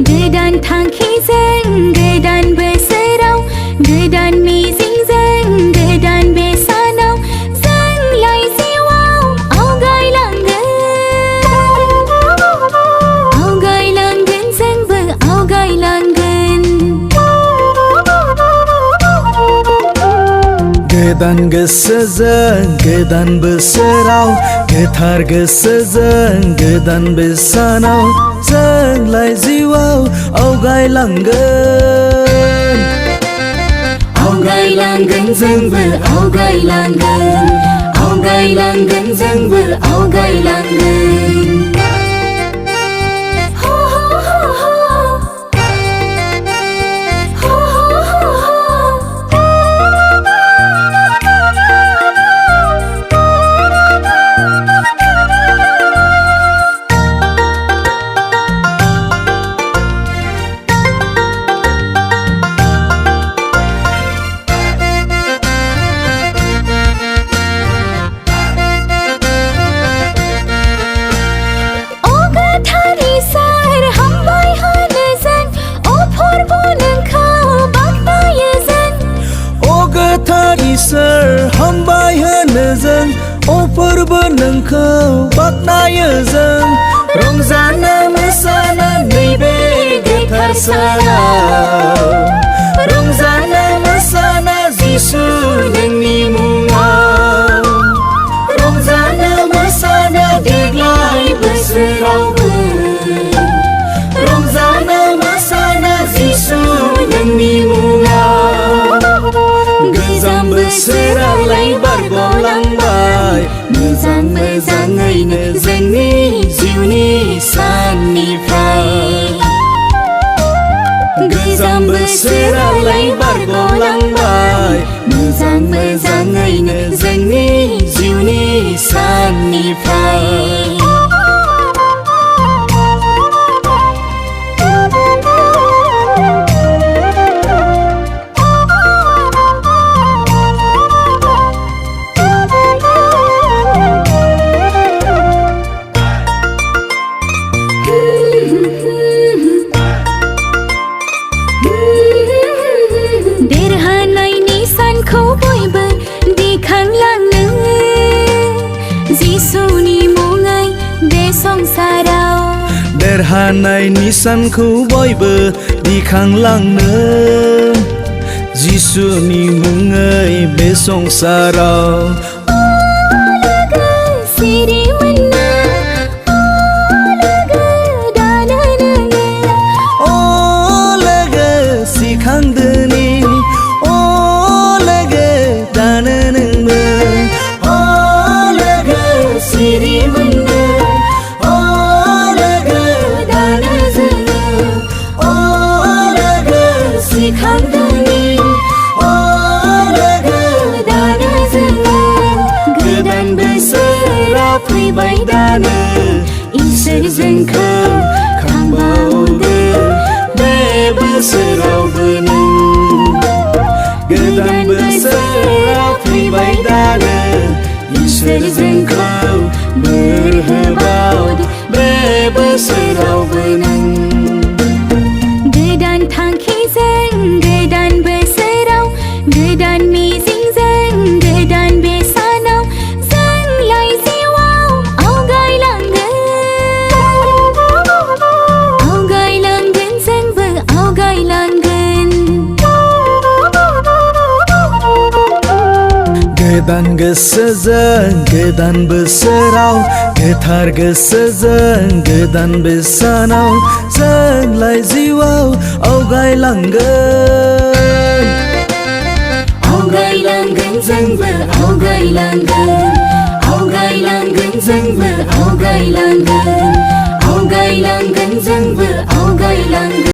गोदान थांखिजों गोदान बोसोराव गोदान मिजिंजों गोदान बे सानाव जोंलाय जिउआव आवगायलांगोन जोंबो आवगायलांगोन गोदान गोसोजों गोदान बोसोराव गोथार गोसोजों गोदान बे सानाव जोंलाय जिउआव आवगायलांगोन जोंबो आवगायलांगोन जोंबो आवगायलांगोन इसोर हामबाय होनो जों अफोरबो नोंखौ बाख्नायो जों रंजानो मोसानो नैबे गोथार सानाव रंजानो मोसानो जिसु नोंनि मुङाव रंजानो मोसानो देग्लाय बोसोरावबो रंजानो मोसानो जिसु नोंनि मुङाव गोजाम बोसोरालाय बारग'लांबाय मोजां मोजाङैनो जोंनि जिउनि साननिफ्राय गोजाम बोसोरालाय बारग'लांबाय मोजां मोजाङैनो जोंनि जिउनि साननिफ्राय देरहानायनि सानखौ बयबो दिखांलांनो जिसुनि मुङै बे संसाराव देरहानायनि सानखौ बयबो दिखांलांनो जिसुनि मुङै बे संसाराव गोदान बोसोरा फैबाय दानो इसोर जोंखौ खांबावदो बे बोसोरावबो नों गोदान बोसोरा फैबाय दानो इसोर जोंखौ बोर होबावदो बे बोसोरावबो नों गोदान थांखिजों गोदान बोसोराव गोदान मिजिंजों गोदान बे सानाव जोंलाय जिउआव आवगायलांगोन जोंबो आवगायलांगोन गोदान गोसोजों गोदान बोसोराव गोथार गोसोजों गोदान बे सानाव जोंलाय जिउआव आवगायलांगोन जोंबो आवगायलांगोन जोंबो आवगायलांगोन जोंबो